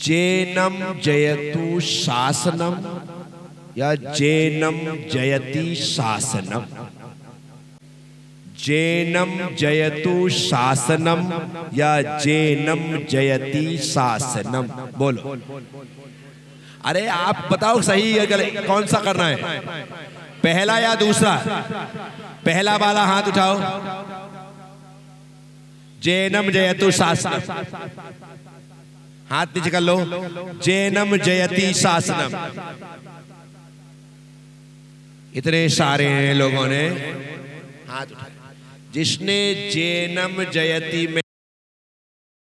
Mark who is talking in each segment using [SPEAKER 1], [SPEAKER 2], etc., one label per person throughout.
[SPEAKER 1] जेनम जयतु शासनम या जेनम जयति शासनम। जेनम जयतु शासनम या जेनम जयति शासनम। बोलो, अरे आप बताओ सही है गलत, कौन सा करना है, पहला या दूसरा? पहला वाला हाथ उठाओ। जेनम जयतु शासनम, हाथ नीचे कर लो। जेनम जयति शासनम। इतने सारे लोगों ने हाथ उठाए। जिसने जेनम जयति में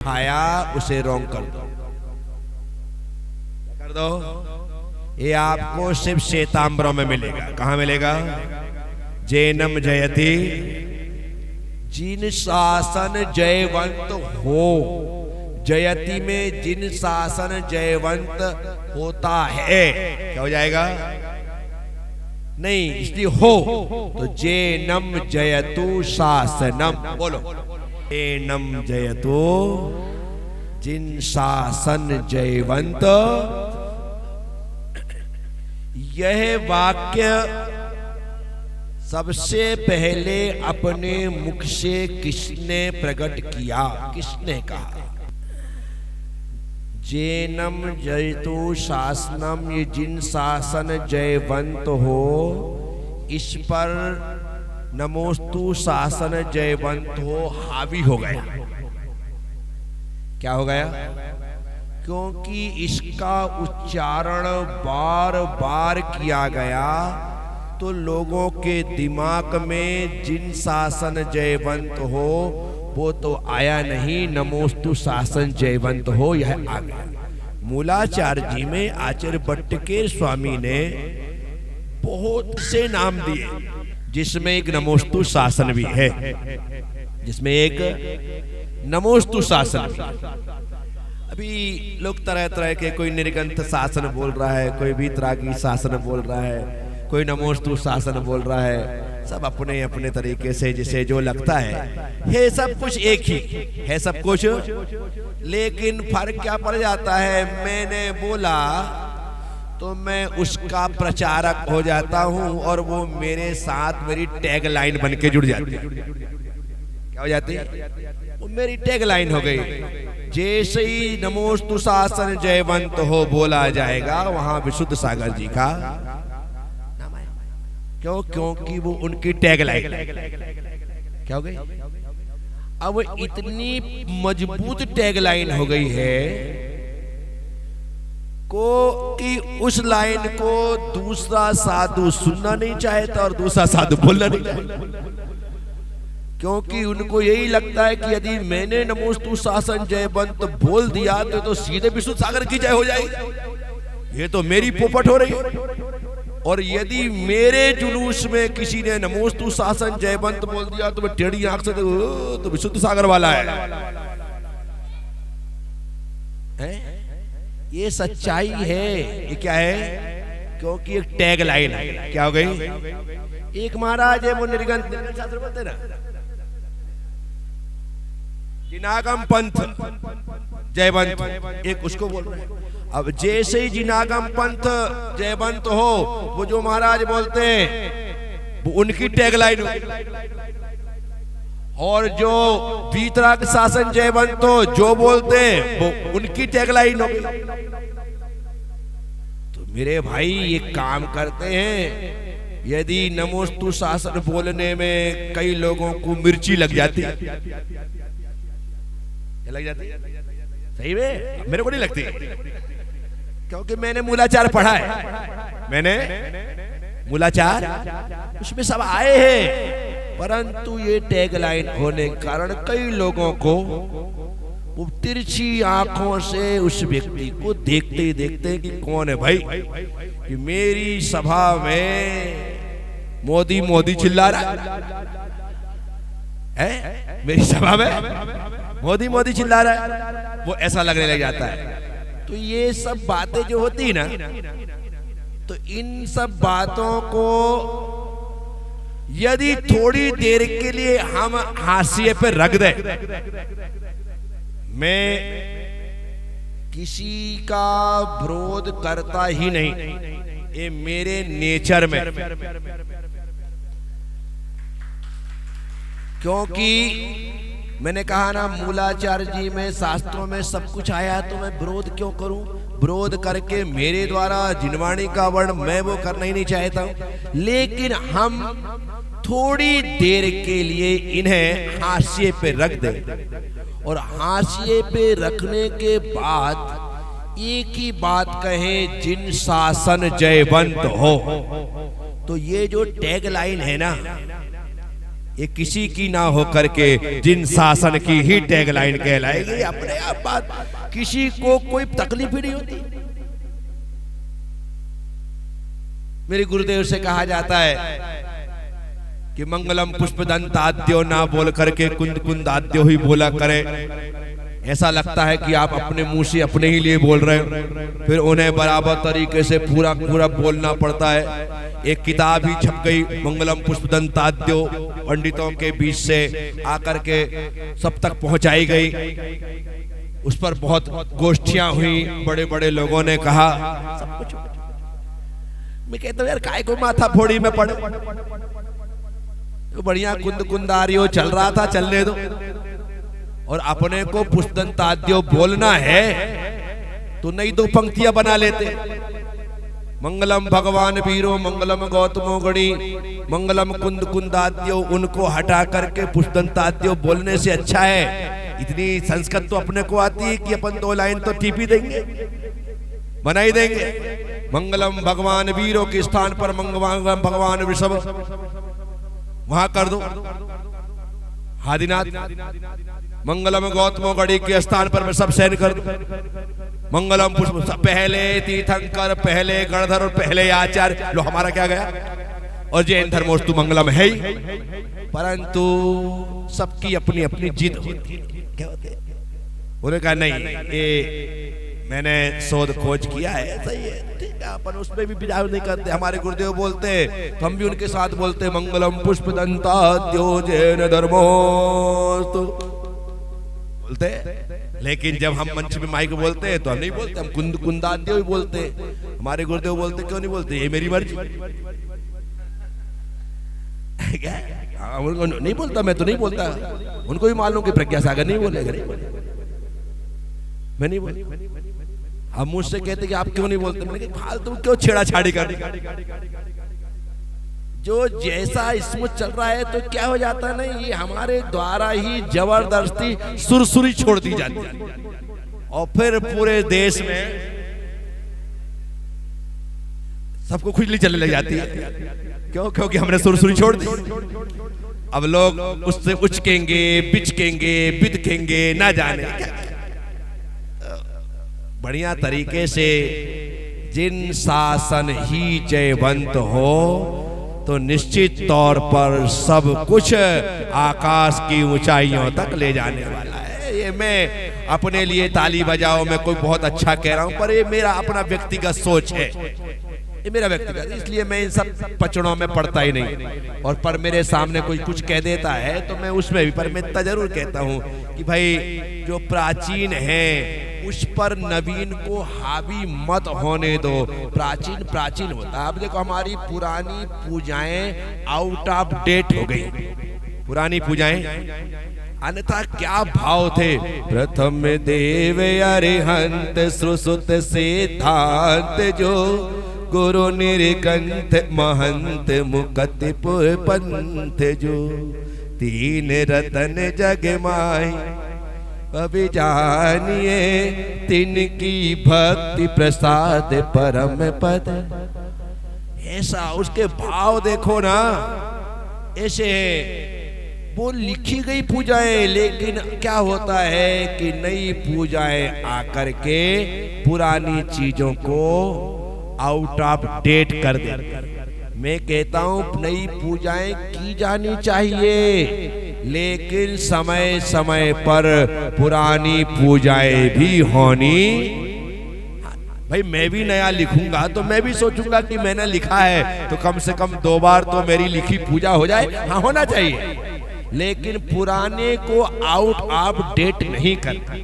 [SPEAKER 1] आया उसे रोंग कर दो, कर दो। ये आपको सिर्फ श्वेतांबरों में मिलेगा। कहां मिलेगा? जेनम जयति, जिन शासन जयवंत हो। जयति में जिन शासन जयवंत होता है, क्या हो जाएगा? नहीं, इसलिए हो तो जेनम जयतु शासनम। बोलो, जेनम जयतु, जिन शासन जयवंत। यह वाक्य सबसे पहले अपने मुख से किसने प्रकट किया, किसने कहा? जेनम जयतु शासनम, ये जिन शासन जयवंत हो। इस पर नमोस्तु शासन जयवंत हो हावी हो गया। क्या हो गया? क्योंकि इसका उच्चारण बार बार किया गया तो लोगों के दिमाग में जिन शासन जयवंत हो वो तो आया नहीं, नमोस्तु शासन जयवंत हो यह आ गया। मूलाचार्य जी में आचार्य भट्टकेर स्वामी ने बहुत से नाम दिए, जिसमें एक नमोस्तु शासन भी है, जिसमें एक नमोस्तु शासन भी। अभी लोग तरह तरह के, कोई निर्गंथ शासन बोल रहा है, कोई वीतरागी शासन बोल रहा है, कोई नमोस्तु शासन बोल रहा है। सब अपने अपने तरीके से जिसे जो लगता है सब कुछ एक ही है, सब कुछ। लेकिन फर्क क्या पड़ जाता है? मैंने बोला तो मैं उसका प्रचारक हो जाता हूं और वो मेरे साथ मेरी टैग लाइन बन के जुड़ जाती है। क्या हो जाती है? वो मेरी टैग लाइन हो गई। जैसे ही नमोस्तु शासन जयवंत हो बोला जाएगा, वहां विशुद्ध सागर जी का क्यों? क्योंकि वो उनकी टैग लाइन। क्या हो गई? अब इतनी मजबूत टैग लाइन हो गई है को कि उस लाइन को दूसरा साधु सुनना नहीं चाहता और दूसरा साधु बोलना नहीं चाहता। क्योंकि उनको यही लगता है कि यदि मैंने नमोस्तु शासन जयवंत बोल दिया तो सीधे विशुद्ध सागर की जय हो जाएगी। ये तो मेरी पोपट हो रही है। और यदि मेरे जुलूस में किसी ने नमोस्तु शासन जयवंत बोल दिया तो मैं टेढ़ी आंख से तो विशुद्ध सागर वाला है। ये सच्चाई है। ये क्या है? क्योंकि एक टैग लाइन है। क्या हो गई? एक महाराज है, वो निर्गंथ शास्त्र बोलते ना, जिनागम पंथ जयवंत, एक उसको बोल रहे हैं। अब जैसे ही जिनागम पंथ जयवंत हो, वो जो महाराज बोलते हैं वो उनकी टैगलाइन हो। और जो वीतराग शासन जयवंत हो जो बोलते हैं वो उनकी टैगलाइन हो। तो मेरे भाई ये काम करते हैं। यदि नमोस्तु शासन बोलने में कई लोगों को मिर्ची लग जाती, लग जाती सही में, मेरे को नहीं लगती, क्योंकि मैंने मूलाचार पढ़ा है। मैंने मूलाचार, उसमें सब आए हैं। परंतु ये टैग लाइन होने के कारण कई लोगों को वो तिरछी आंखों से उस व्यक्ति को देखते ही देखते कि कौन है भाई, कि मेरी सभा में मोदी मोदी चिल्ला रहा है, मेरी सभा में मोदी मोदी चिल्ला रहा है, वो ऐसा लगने लग जाता है। तो ये सब बातें जो होती ना, तो इन सब बातों को यदि थोड़ी देर के लिए हम हाशिए पे रख दें, मैं किसी का विरोध करता ही नहीं, ये मेरे नेचर में। क्योंकि मैंने कहा ना, मूलाचार्य जी में शास्त्रों में सब कुछ आया, तो मैं विरोध क्यों करूं? विरोध करके मेरे द्वारा जिनवाणी का वर्ण मैं वो करना ही नहीं चाहता हूं। लेकिन हम थोड़ी देर के लिए इन्हें हाशिए पे रख दें, और हाशिए पे रखने के बाद एक ही बात कहें, जिन शासन जयवंत हो। तो ये जो टैग लाइन है ना, ये किसी की ना हो करके जिन शासन की ही टैग लाइन कहलाएगी। अपने आप बात, किसी को कोई तकलीफ ही नहीं होती। मेरे गुरुदेव से कहा जाता है कि मंगलम पुष्पदंताद्यो ना बोल करके कुंद कुंदाद्यो ही बोला करे। ऐसा लगता है कि आप अपने मुंह से अपने ही लिए बोल रहे हो, फिर उन्हें बराबर तरीके से पूरा पूरा बोलना पड़ता है। एक किताब ही छप गई, मंगलम पुष्पदंताद्यो, पंडितों के बीच से आकर के सब तक पहुंचाई गई। उस पर बहुत गोष्ठियां हुई, बड़े बड़े लोगों ने कहा सब कुछ। मैं कहता हूं यार, काय को माथा फोड़ी में पड़े, तो बढ़िया कुंद कुंदारियो चल रहा था, चलने दो। और अपने को पुष्पदंताद्यो बोलना है तो नहीं दो पंक्तियां बना लेते। मंगलम भगवान वीरो, मंगलम गौतमो गणी, मंगलम कुंद कुंदाद्यो, उनको हटा करके पुष्पदंताद्यो बोलने से अच्छा है। इतनी संस्कृत तो अपने को आती है कि अपन 2 लाइन तो टीप ही देंगे, बना ही देंगे। मंगलम भगवान वीरो के स्थान पर मंगलम भगवान वृषभ वहां कर दो, आदिनाथ। मंगलम गौतमो गणी के स्थान पर सब सैन कर दो। मंगलम पुष्प, पहले तीर्थंकर, पहले गणधर और पहले आचार्य। लो, हमारा क्या गया? और जैन धर्मोस्तु मंगलम है ही, परंतु सबकी अपनी अपनी जिद होती है। क्या होते हैं? उन्होंने कहा नहीं, ये मैंने शोध खोज किया है, सही है, ठीक है, अपन उसमें भी विचार नहीं करते। हमारे गुरुदेव बोलते तो हम भी उनके साथ बोलते, मंगलम पुष्पदंताद्यो जैन धर्मोस्तु बोलते। लेकिन जब हम मंच में माइक बोलते हैं तो हम नहीं बोलते, हम कुंद कुंदाद्यो ही बोलते। हमारे गुरुदेव बोलते, क्यों नहीं बोलते? ये मेरी मर्जी। क्या? उनको नहीं बोलता, मैं तो नहीं बोलता। उनको भी मालूम कि प्रज्ञा सागर नहीं बोलेगा, नहीं बोलेगा, मैं नहीं बोलता। हम मुझसे कहते कि आप क्यों नहीं बोलते? मैंने कहा फालतू क्यों छेड़ाछाड़ी कर। जो जैसा इसमें चल रहा है तो क्या हो जाता है ना, ये हमारे द्वारा ही जबरदस्ती सुरसुरी छोड़ दी जाती है, और फिर पूरे देश में सबको खुजली चलने लग जाती है। क्यों? क्योंकि हमने सुरसुरी छोड़ दी। अब लोग उससे उचकेंगे, बिचकेंगे, बिदकेंगे, ना जाने। बढ़िया तरीके से जिन शासन ही जयवंत हो, तो निश्चित तौर पर सब कुछ आकाश की ऊंचाइयों तक ले जाने वाला है। ये मैं अपने लिए ताली बजाओ, मैं कोई बहुत अच्छा कह रहा हूं, पर ये मेरा अपना व्यक्तिगत सोच है, ये मेरा व्यक्तिगत, इसलिए मैं इन सब पचड़ों में पड़ता ही नहीं। और पर मेरे सामने कोई कुछ कह देता है तो मैं उसमें भी, पर मैं इतना जरूर कहता हूं कि भाई जो प्राचीन है उस पर नवीन को हावी मत होने दो। प्राचीन प्राचीन होता है। अब देखो, हमारी पुरानी पूजाएं आउट ऑफ डेट हो गई। पुरानी पूजाएं, अन्यथा क्या भाव थे? प्रथम देव अरिहंत सुश्रुत सिद्धांत जो, गुरु निरकंठ महंत मुकति पंथ जो, 3 रतन जग माही अभी जानिए, तिनकी भक्ति प्रसाद परम पद। ऐसा उसके भाव देखो ना, ऐसे वो लिखी गई पूजाएं, लेकिन क्या होता है कि नई पूजाएं आकर के पुरानी चीजों को आउट ऑफ डेट कर दे। मैं कहता हूं नई पूजाएं की जानी चाहिए, लेकिन समय समय पर पुरानी पूजाएं भी होनी। भाई मैं भी नया लिखूंगा तो मैं भी सोचूंगा कि मैंने लिखा है तो कम से कम 2 बार तो मेरी लिखी पूजा हो जाए। हाँ, होना चाहिए, लेकिन पुराने को आउट ऑफ डेट नहीं करना।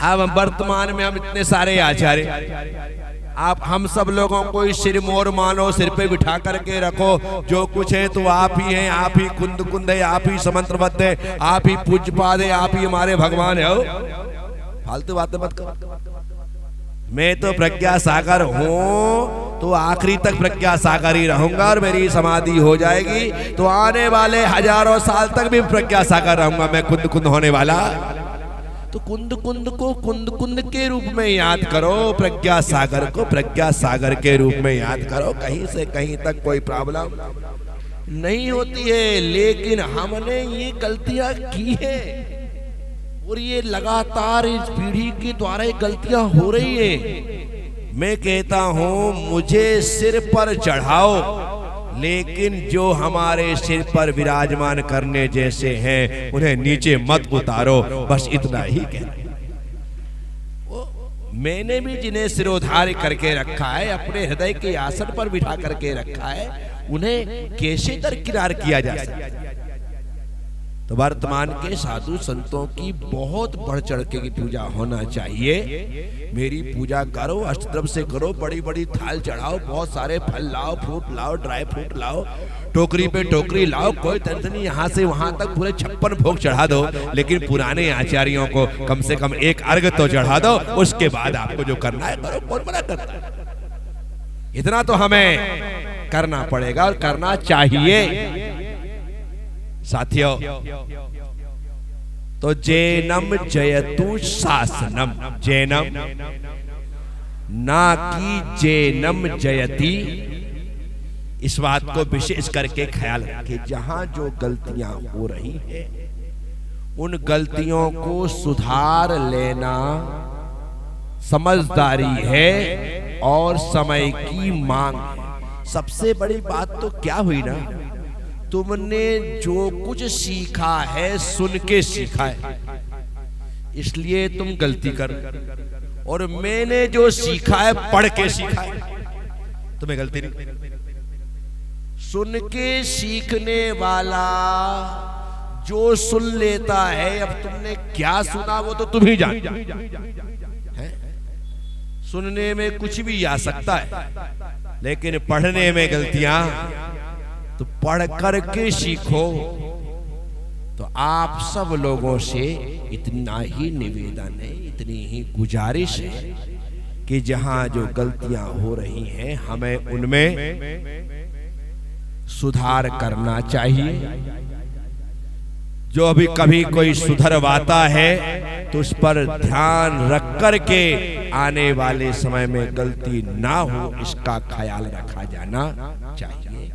[SPEAKER 1] अब वर्तमान में हम इतने सारे आचार्य, आप हम सब लोगों को इस सिर मोर मानो, सिर पे बिठा करके रखो, जो कुछ है तो आप ही हैं, आप ही कुंद कुंद है, आप ही समंत्रबद्ध है, आप ही पूज्यपाद है, आप ही हमारे भगवान है। फालतू बातें मत करो। मैं तो प्रज्ञा सागर हूं तो आखिरी तक प्रज्ञा सागर ही रहूंगा, और मेरी समाधि हो जाएगी तो आने वाले हजारों साल तक भी प्रज्ञा सागर रहूंगा मैं, कुंद कुंद होने वाला। तो कुंद कुंद को कुंद कुंद के रूप में याद करो, प्रज्ञा सागर को प्रज्ञा सागर के रूप में याद करो। कहीं से कहीं तक कोई प्रॉब्लम नहीं होती है, लेकिन हमने ये गलतियां की है और ये लगातार इस पीढ़ी के द्वारा ये गलतियां हो रही है। मैं कहता हूं मुझे सिर पर चढ़ाओ, लेकिन जो हमारे सिर पर विराजमान करने जैसे हैं उन्हें नीचे मत उतारो, बस इतना ही कहना। मैंने भी जिन्हें सिरोधार्य करके रखा है, अपने हृदय के आसन पर बिठा करके रखा है, उन्हें कैसे दरकिनार किया जा सकता है। तो वर्तमान के साधु संतों की बहुत बढ़ चढ़ के की पूजा होना चाहिए। मेरी पूजा करो, अष्टद्रव्य से करो, बड़ी बड़ी थाल चढ़ाओ, बहुत सारे फल लाओ, फ्रूट लाओ, ड्राई फ्रूट लाओ, टोकरी पे टोकरी लाओ, कोई टेंशन नहीं। यहाँ से वहां तक पूरे 56 भोग चढ़ा दो, लेकिन पुराने आचार्यों को कम से कम एक अर्घ तो चढ़ा दो, उसके बाद आपको जो करना है करो, कौन मना करता है। इतना तो हमें करना पड़ेगा और करना चाहिए साथियों। तो जैनम जयतु शासनम, जैनम ना कि जैनम जयति, इस बात को विशेष करके ख्याल रखें। जहां जो गलतियां हो रही है उन गलतियों को सुधार लेना समझदारी है और समय की मांग है। सबसे बड़ी बात तो क्या हुई ना, तुमने जो कुछ सीखा है सुन के सीखा है, इसलिए तुम गलती कर, और मैंने जो सीखा है पढ़ के सीखा है, तुम्हें गलती नहीं। सुन के सीखने वाला जो सुन लेता है, अब तुमने क्या सुना वो तो तुम ही जान है। सुनने में कुछ भी आ सकता है, लेकिन पढ़ने में गलतियां, तो पढ़ करके सीखो। तो आप सब लोगों से इतना ही निवेदन है, इतनी ही गुजारिश है कि जहां जो गलतियां हो रही हैं हमें उनमें सुधार करना चाहिए। जो अभी कभी कोई सुधरवाता है तो उस पर ध्यान रख करके आने वाले समय में गलती ना हो, इसका ख्याल रखा जाना चाहिए।